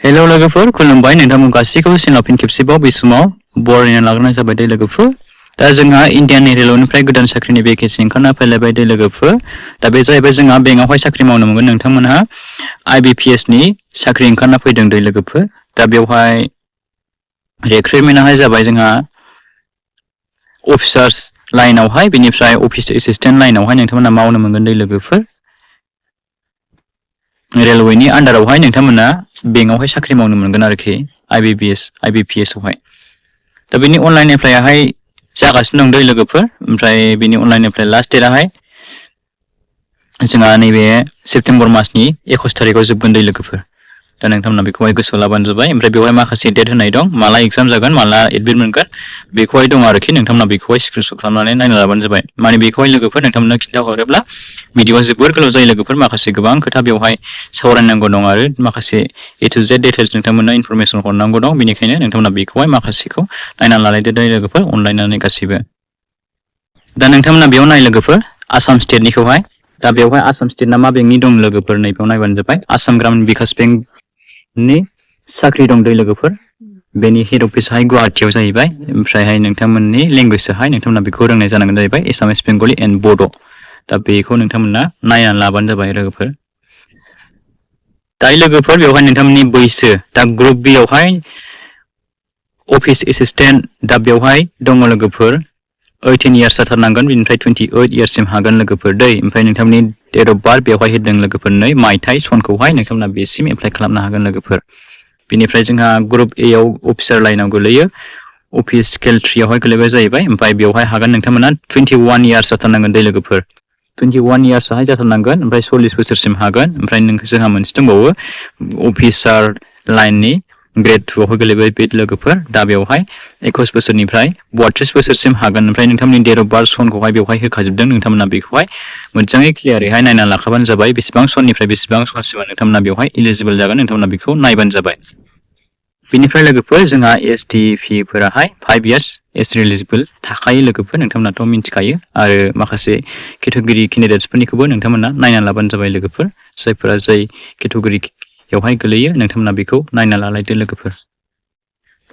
hello लोगोफोर खुलुमबाय नोंथांमोन गासैखौबो चेनेलाव फिन खेबसेबाव बे समाव बरायना लाग्रोनाय जाबाय दे लोगोफोर दा जोंहा इन्डियान रेलवेनिफ्राय गोदान साख्रिनि भेकेन्सि ओंखारना फैलायबाय दे लोगोफोर दा बे जाहैबाय जोंहा बेंकआवहाय साख्रि मावनो मोनगोन नोंथांमोनहा IBPS नि साख्रि ओंखारना फैदों दे लोगोफोर दा बेवहाय रिक्रुटमेन्टआहाय जाबाय जोंहा अफिसार्स लाइनावहाय बेनिफ्राय अफिस एसिस्टेन्ट लाइनावहाय नोंथांमोनहा मावनो मोनगोन दे लोगोफोर रेलवेनि आन्डारावहाय नोंथांमोना बेंकआवहाय साख्रि मावनो मोनगोन आरोखि IBPS आवहाय दा बेनि अनलाइन एप्लाइआहाय जागासिनो दं दै लोगोफोर ओमफ्राय बेनि अनलाइन एप्लाइ लास्ट डेटआहाय जोंहा नैबे सेप्तेम्बर मासनि 21 थारिखआव जोबगोन दै लोगोफोर दा नोंथांमोना बेखौहाय गोसोआव लाबानो जाबाय ओमफ्राय बेवहाय माखासे डेट होनाय दं माला एग्जाम जागोन माला एडमिट मोनगोन बेखौहाय दं आरोखि नोंथांमोना बेखौहाय स्क्रिनशट खालामनानै नायना लाबानो जाबाय माने बेखौहाय लोगोफोर नोंथांमोना खिन्थाहरोब्ला भिडिअआ जोबोर गोलाव जायो लोगोफोर माखासे गोबां खोथा बेवहाय सावरायनांगौ दं आरो माखासे A to Z डिटेल्स नोंथांमोना इनफरमेसन हरनांगौ दं बेनिखायनो नोंथांमोना बेखौहाय माखासेखौ नायना लालायदो दै लोगोफोर अनलाइननानै गासिबो दा नोंथांमोना बेयाव नाय लोगोफोर आसाम स्टेटनिखौहाय दा बेवहाय आसाम स्टेटना मा बेंकनि दं लोगोफोर नैबेयाव नायबानो जाबाय आसाम ग्रामीण बिकास बेंकनि साख्रि दं दै लोगोफोर बेनि हेड अफिसाहाय गुवाहाटियाव जाहैबाय ओमफ्रायहाय नोंथांमोननि लेंगुवेजआहाय नोंथांमोना बेखौ रोंनाय जानांगोन जाहैबाय एसामिस बेंगलि एन्ड बड' दा बेखौ नोंथांमोना नायनानै लाबानो जाबाय लोगोफोर दायो लोगोफोर बेवहाय नोंथांमोननि बैसो दा ग्रुप बि आवहाय अफिस एसिस्टेन्ट दा बेवहाय दङ लोगोफोर 18 इयार्स जाथारनांगोन बेनिफ्राय 28 इयार्ससिम हागोन लोगोफोर दै ओमफ्राय नोंथांमोननि डेट अफ बार्थ बेवहाय होदों लोगोफोर नै मायथाइ सनखौहाय नोंथांमोना बेसिम एप्लाइ खालामनो हागोन लोगोफोर बेनिफ्राय जोंहा ग्रुप ए आव अफिसार लाइनाव गोलैयो अफिस स्केल 3 आवहाय गोलैबाय जाहैबाय ओमफ्राय बेवहाय हागोन नोंथांमोना 21 इयार्स जाथारनांगोन दै लोगोफोर 21 इयार्सआहाय जाथारनांगोन ओमफ्राय 40 बोसोरसिम हागोन ओमफ्राय जोंहा मोनसे दंबावो अफिसार लाइननि ग्रेड 2 आवहाय गोलैबाय बे लोगोफोर दा बेवहाय 21 बोसोरनिफ्राय 32 बोसोरसिम हागोन ओमफ्राय नोंथांमोननि डेट अफ बार्थ सनखौहाय बेवहाय होखाजोबदों नोंथांमोना बेखौहाय मोजाङै क्लियारैहाय नायना लाखाबानो जाबाय बेसेबां सननिफ्राय बेसेबां सनसिम नोंथांमोना बेवहाय इलिजिबल जागोन नोंथांमोना बेखौ नायबानो जाबाय बेनिफ्राय लोगोफोर जोंहा STP फोराहाय 5 इयार्स एज एलिजिबल थाखायो लोगोफोर नोंथांमोनाथ' मिन्थिखायो आरो माखासे केटेगरि केन्डिडेट्सफोरनिखौबो नोंथांमोना नायना लाबानो जाबाय लोगोफोर जायफोरा जाय केटेगरियावहाय गोलैयो नोंथांमोना बेखौ नायना लालायदो लोगोफोर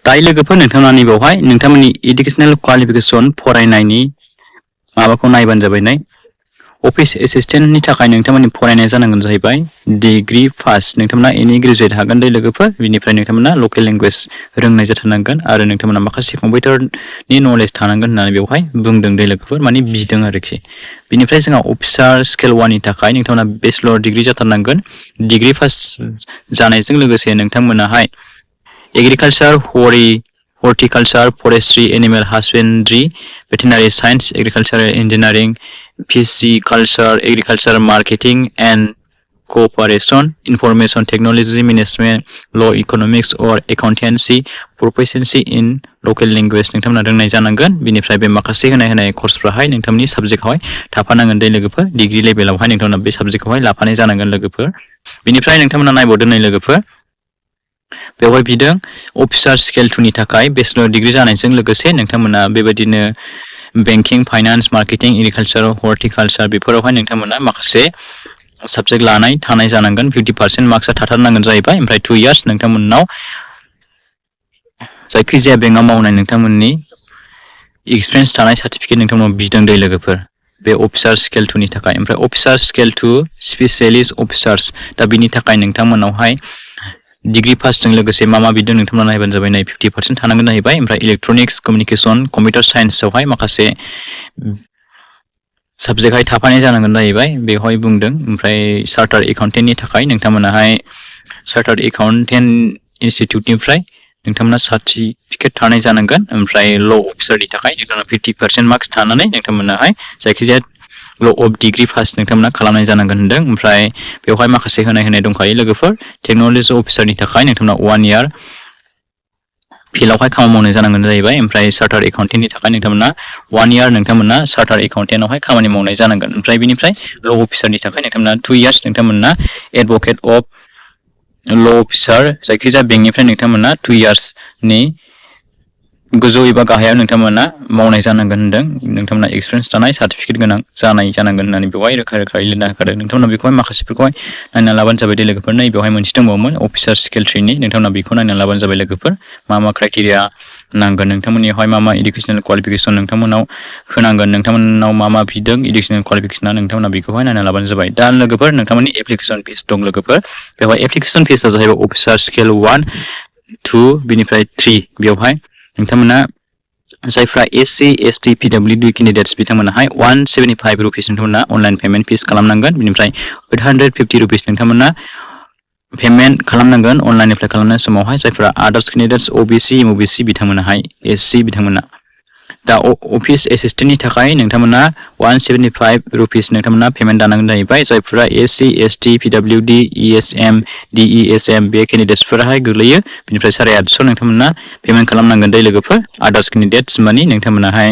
दायो लोगोफोर नोंथांमोना नैबेयावहाय नोंथांमोननि इडुकेसनेल क्वालिफिकेसन फरायनायनि माबाखौ नायबानो जाबाय नाय अफिस एसिस्टेन्टनि थाखाय नोंथांमोननि फरायनाया जानांगोन जाहैबाय डिग्री पास नोंथांमोना एनि ग्रेजुवेट हागोन दे लोगोफोर बिनिफ्राय नोंथांमोना लकेल लेंगुवेज रोंनाय जाथारनांगोन आरो नोंथांमोना माखासे कम्पिउटारनि नलेज थानांगोन होननानै बेवहाय बुंदों दे लोगोफोर माने बिदों आरोखि बिनिफ्राय जोंहा अफिसार स्केल 1 नि थाखाय नोंथांमोना बेचलर डिग्री जाथारनांगोन डिग्री पास जानायजों लोगोसे नोंथांमोनाहाय agriculture horticulture forestry animal husbandry veterinary science agricultural engineering pisciculture agriculture marketing and cooperation information technology management law economics और accountancy proficiency in local language नोंथांमोना रोंनाय जानांगोन बिनिफ्राय बे माखासे होनाय कर्सफ्राहाय नोंथांमोननि साबजेक्टआवहाय थाफानांगोन दे लोगोफोर डिग्री लेभेलावहाय नोंथांमोना बे साबजेक्टखौहाय लाफानाय जानांगोन लोगोफोर बिनिफ्राय नोंथांमोना नायबावदो नै लोगोफोर बेवहाय बिदों अफिसार स्केल 2 नि थाखाय बेचलर डिग्री जानायजों लोगोसे नोंथांमोना बेबायदिनो बेंकिं फाइनान्स मार्केटिं एग्रिकालचार हर्टिकालचार बेफोरावहाय नोंथांमोना माखासे साबजेक्ट लानाय थानाय जानांगोन 50% मार्क्सआ थाथारनांगोन जाहैबाय ओमफ्राय 2 इयार्स नोंथांमोननाव जायखिजाया बेंकआव मावनाय नोंथांमोननि एक्सपिरियेन्स थानाय सार्टिफिकेट नोंथांमोनाव बिदों दे लोगोफोर बे अफिसार स्केल 2 नि थाखाय ओमफ्राय अफिसार स्केल 2 स्पेशलिस्ट अफिसार्स दा बिनि थाखाय नोंथांमोनावहाय डिग्री पासजों लोगोसे मा बिदों नोंथांमोना नायबानो जाबाय नै 50% थानांगोन जाहैबाय ओमफ्राय इलेक्ट्रनिक्स कमिउनिकेशन कम्पिउटार साइन्सआवहाय माखासे साबजेक्टहाय थाफानाय जानांगोन जाहैबाय बेवहाय बुंदों ओमफ्राय चार्टार्ड एकाउन्टेन्टनि थाखाय नोंथांमोनाहाय चार्टार्ड एकाउन्टेन्ट इनस्टिट्युटनिफ्राय नोंथांमोना सार्टिफिकेट थानाय जानांगोन ओमफ्राय ल' अफिसारनि थाखाय नोंथांमोना 50% मार्क्स थानानै नोंथांमोनाहाय जायखिजाया ल' अफ डिग्री पास नोंथांमोना खालामनाय जानांगोन होनदों ओमफ्राय बेवहाय माखासे होनाय दंखायो लोगोफोर टेक्न'लजि अफिसारनि थाखाय नोंथांमोना 1 इयार फिल्डआवहाय खामानि मावनाय जानांगोन जाहैबाय ओमफ्राय चार्टार्ड एकाउन्टेन्टनि थाखाय नोंथांमोना 1 इयार नोंथांमोना चार्टार्ड एकाउन्टेन्टआवहाय खामानि मावनाय जानांगोन ओमफ्राय बिनिफ्राय ल' अफिसारनि थाखाय नोंथांमोना 2 इयार्स नोंथांमोना एडभकेट अफ ल' अफिसार जायखिजाया बेंकनिफ्राय नोंथांमोना 2 इयार्सनि गोजौ एबा गाहायाव नोंथांमोना मावनाय जानांगोन होनदों नोंथांमोना एक्सपिरियेन्स थानाय सार्टिफिकेट गोनां जानांगोन होननानै बेवहाय रोखा रोखायै लिरना होखादों नोंथांमोना बेखौहाय माखासेफोरखौहाय नायना लाबानो जाबाय दे लोगोफोर नै बेवहाय मोनसे दंबावोमोन अफिसार स्केल 3 नि नोंथांमोना बेखौ नायना लाबानो जाबाय लोगोफोर मा क्राइटेरिया नांगोन नोंथांमोननियावहाय मा इडुकेसनेल क्वालिफिकेसन नोंथांमोनाव होनांगोन नोंथांमोनाव मा बिदों इडुकेसनेल क्वालिफिकेसना नोंथांमोना बेखौहाय नायना लाबानो जाबाय दा लोगोफोर नोंथांमोननि एप्लिकेसन फिस दं लोगोफोर बेवहाय एप्लिकेसन फिसआ जाहैबाय अफिसार स्केल 1 2 बिनिफ्राय 3 बेवहाय नोंथांमोना जायफ्रा SC ST PWD केन्डिडेट्स बिथांमोनाहाय 175 रुपिस नोंथांमोना अनलाइन पेमेन्ट फिस खालामनांगोन बिनिफ्राय 850 रुपिस नोंथांमोना पेमेन्ट खालामनांगोन अनलाइन एप्लाइ खालामनाय समावहाय जायफ्रा आदार्स केन्डिडेट्स OBC MOBC बिथांमोनाहाय SC बिथांमोना दा अफिस एसिस्टेन्टनि थाखाय नोंथांमोना 175 रुपिस नोंथांमोना पेमेन्ट दानांगोन जाहैबाय जायफ्रा SC ST PWD ESM DESM बे केन्डिडेट्सफोराहाय गोग्लैयो बिनिफ्राय 850 नोंथांमोना पेमेन्ट खालामनांगोन दै लोगोफोर आदार्स केन्डिडेट्स मानि नोंथांमोनाहाय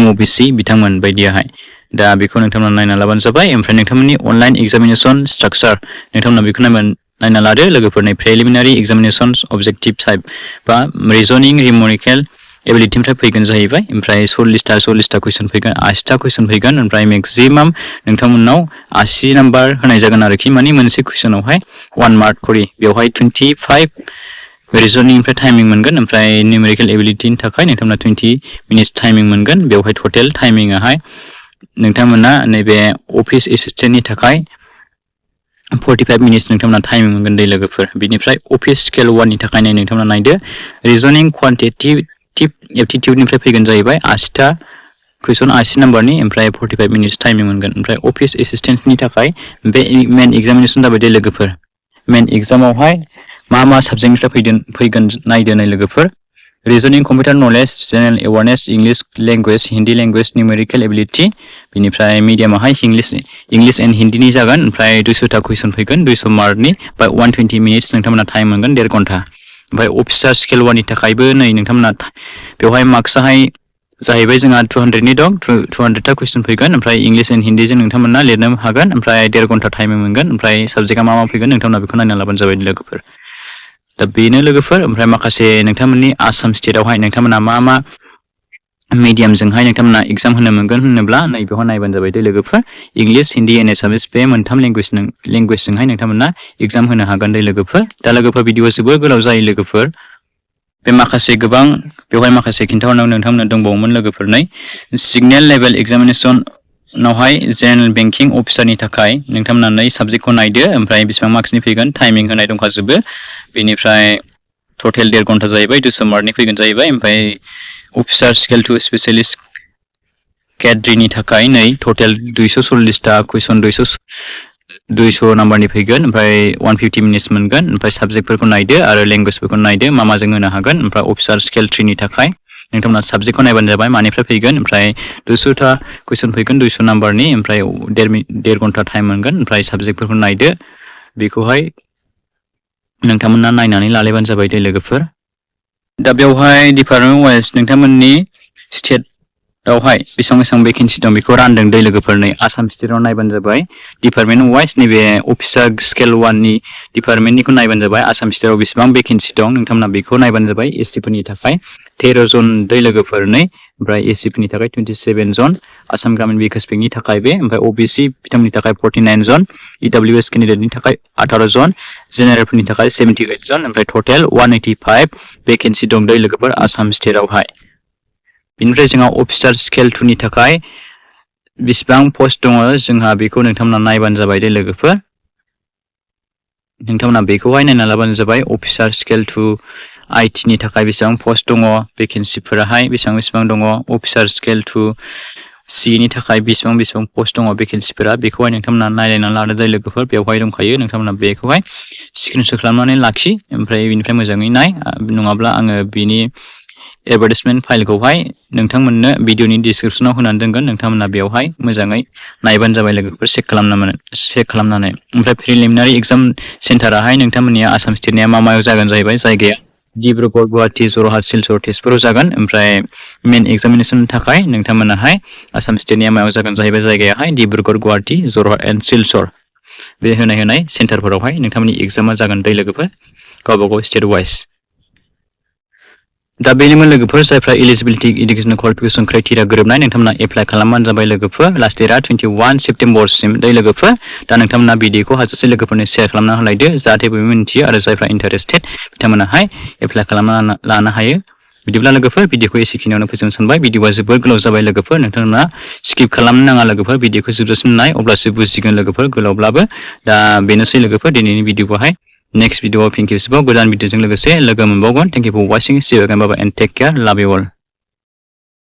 MOBC बिथांमोन बायदियाहाय दा बेखौ नोंथांमोना नायना लाबानो जाबाय ओमफ्राय नोंथांमोननि अनलाइन एग्जामिनेसन स्ट्राक्चार नोंथांमोना बेखौ नायना लादो लोगोफोरनि प्रिलिमिनारि एग्जामिनेसन अबजेक्टिभ टाइप बा रिजनिं निउमेरिकेल एबिलिटिनिफ्राय फैगोन जाहैबाय ओमफ्राय 40टा कुइसन फैगोन 80टा कुइसन फैगोन ओमफ्राय मेक्सिमाम नोंथांमोननाव 80 नाम्बार होनाय जागोन आरोखि मानि मोनसे कुइसनावहाय 1 मार्क खरि बेवहाय 25 रिजनिंनिफ्राय टाइमिं मोनगोन ओमफ्राय निउमेरिकेल एबिलिटिनि थाखाय नोंथांमोना 20 मिनिट्स टाइमिं मोनगोन बेवहाय टटेल टाइमिंआहाय नोंथांमोना नैबे अफिस एसिस्टेन्टनि थाखाय 45 मिनिट्स नोंथांमोना टाइमिं मोनगोन दै लोगोफोर बिनिफ्राय अफिस स्केल 1 नि थाखाय नोंथांमोना नायदो रिजनिं क्वान्टिटेटिभ एप्टिटिउडनिफ्राय फैगोन जाहैबाय 80टा कुइसन 80 नाम्बारनि ओमफ्राय 45 मिनिट्स टाइमिं मोनगोन ओमफ्राय अफिस एसिस्टेन्टनि थाखाय बे मेन एग्जामिनेसन जाबाय दै लोगोफोर मेन एग्जामावहाय मा साबजेक्टनिफ्राय फैगोन नायदो नै लोगोफोर reasoning computer knowledge general awareness English language Hindi language numerical ability बिनिफ्राय मिडियामाहाय इंलिश एन्ड हिन्दीनि जागोन ओमफ्राय 200टा कुइसन फैगोन 200 मार्कनि बा 120 मिनिट्स नोंथांमोना टाइम मोनगोन 1.5 घन्टा ओमफ्राय अफिसार स्केल 1 नि थाखायबो नै नोंथांमोना बेवहाय मार्क्सआहाय जाहैबाय जोंहा 200नि दं 200टा कुइसन फैगोन ओमफ्राय इंलिश एन्ड हिन्दीजों नोंथांमोना लिरनो हागोन ओमफ्राय 1.5 घन्टा टाइम मोनगोन ओमफ्राय साबजेक्टआ मा फैगोन नोंथांमोना बेखौ नायना लाबानो जाबाय लोगोफोर दा बेनो लोगोफोर ओमफ्राय माखासे नोंथांमोननि आसाम स्टेटआवहाय नोंथांमोना मा मिडियामजोंहाय नोंथांमोना एग्जाम होनो मोनगोन होनोब्ला नैबेयावहाय नायबानो जाबाय दे लोगोफोर इंलिश हिन्दी एन्ड एसामिस बे मोनथाम लेंगुवेजजोंहाय नोंथांमोना एग्जाम होनो हागोन दे लोगोफोर दा लोगोफोर भिडिअआ जोबोर गोलाव जायो लोगोफोर बे माखासे गोबां बेवहाय माखासे खिन्थाहरनांगौ नोंथांमोननो दंबावोमोन लोगोफोर नै सिगनेल लेभेल एग्जामिनेसनावहाय जेनेरेल बेंकिं अफिसारनि थाखाय नोंथांमोना 2 साबजेक्टखौ नायदो ओमफ्राय बेसेबां मार्क्सनि फैगोन टाइमिं होनाय दंखाजोबो बेनिफ्राय टटेल 1.5 घन्टा जाहैबाय 200 मार्कनि फैगोन जाहैबाय ओमफ्राय अफिसार स्केल 2 स्पेशलिस्ट कैडरीनि थाखाय नै टटेल 240टा कुइसन 200 नाम्बारनि फैगोन ओमफ्राय 150 मिनिट्स मोनगोन ओमफ्राय साबजेक्टफोरखौ नायदो आरो लेंगुवेजफोरखौ नायदो माजों होनो हागोन ओमफ्राय अफिसार स्केल 3 नि थाखाय नोंथांमोना साबजेक्टखौ नायबानो जाबाय मानिफ्राय फैगोन ओमफ्राय 200टा कुइसन फैगोन 200 नाम्बारनि ओमफ्राय 1.5 घन्टा टाइम मोनगोन ओमफ्राय साबजेक्टफोरखौ नायदो बेखौहाय नोंथांमोना नायनानै लालायबानो जाबाय दे लोगोफोर दा बेवहाय डिपार्टमेन्ट वाइज नोंथांमोननि स्टेटआवहाय बेसेबां भेकेन्सि दं बेखौ रानदों दै लोगोफोर नै आसाम स्टेटआव नायबानो जाबाय डिपार्टमेन्ट वाइज नैबे अफिसार स्केल 1 नि डिपार्टमेन्टनिखौ नायबानो जाबाय आसाम स्टेटआव बेसेबां भेकेन्सि दं नोंथांमोना बेखौ नायबानो जाबाय ST फोरनि थाखाय 13 जन दै लोगोफोर नै ओमफ्राय SC फोरनि थाखाय 27 जन आसाम ग्रामीण विकास बेंकनि थाखाय बे ओमफ्राय OBC बिथांमोननि थाखाय 49 जन EWS केन्डिडेटनि थाखाय 18 जन जेनेरेलफोरनि थाखाय 78 जन ओमफ्राय टटेल 185 भेकेन्सि दं दै लोगोफोर आसाम स्टेटआवहाय बिनिफ्राय जोंहा अफिसार स्केल 2 नि थाखाय बेसेबां पस्ट दङ जोंहा बेखौ नोंथांमोना नायबानो जाबाय दे लोगोफोर नोंथांमोना बेखौहाय नायना लाबानो जाबाय अफिसार स्केल 2 IT नि थाखाय बेसेबां पस्ट दङ भेकेन्सिफोराहाय बेसेबां दङ अफिसार स्केल 2 C नि थाखाय बेसेबां पस्ट दङ भेकेन्सिफोरा बेखौहाय नोंथांमोना नायलायना लादो दे लोगोफोर बेवहाय दंखायो नोंथांमोना बेखौहाय स्क्रिनशट खालामनानै लाखि ओमफ्राय बेनिफ्राय मोजाङै नाय नङाब्ला आङो बिनि एडभार्टाइजमेन्ट फाइलखौहाय नोंथांमोननो भिडिअनि डिसक्रिपसनाव होनानै दोनगोन नोंथांमोना बेवहाय मोजाङै नायबानो जाबाय लोगोफोर चेक खालामनानै ओमफ्राय प्रिलिमिनारि एग्जाम सेन्टाराहाय नोंथांमोननिया आसाम स्टेटनिया मायाव जागोन जाहैबाय जायगाया डिब्रुगड़ गुवाहाटी जरहाट सिलचर तेजपुराव जागोन ओमफ्राय मेन एग्जामिनेसननि थाखाय नोंथांमोनाहाय आसाम स्टेटनिया मायाव जागोन जाहैबाय जायगायाहाय डिब्रुगड़ गुवाहाटी जरहाट एन्ड सिलचर बे होनाय सेन्टारफोरावहाय नोंथांमोननि एग्जामा जागोन दै लोगोफोर गावबा गाव स्टेट वाइज दा बेनिमोन लोगोफोर जायफ्रा एलिजिबिलिटी इडुकेशन क्वालिफिकेशन क्राइटेरिया गोरोबनाय नोंथांमोना एप्लाइ खालामबानो जाबाय लोगोफोर लास्ट डेटआ 21 सेप्टेम्बरसिम दै लोगोफोर दा नोंथांमोना भिडिअखौ हाजासे लोगोफोरनो शेयार खालामना होलायदो जाहाथे बयबो मिन्थियो आरो जायफ्रा इन्टारेस्टेड बिथांमोनाहाय एप्लाइ खालामना लानो हायो बिदिब्ला लोगोफोर भिडिअखौ एसेखिनियावनो फोजोबनो सानबाय भिडिअआ जोबोद गोलाव जाबाय लोगोफोर नोंथांमोना स्किप खालामनो नाङा लोगोफोर भिडिअखौ जोबजासिम नाय अब्लासो बुजिगोन लोगोफोर गोलावब्लाबो दा बेनोसै लोगोफोर दिनैनि भिडिअखौहाय नेक्स्ट भिडिअआव फिन खेबसेबाव गोदान भिडिअजों लोगोसे लोगो मोनबावगोन thank you for watching see you again bye bye and take care love you all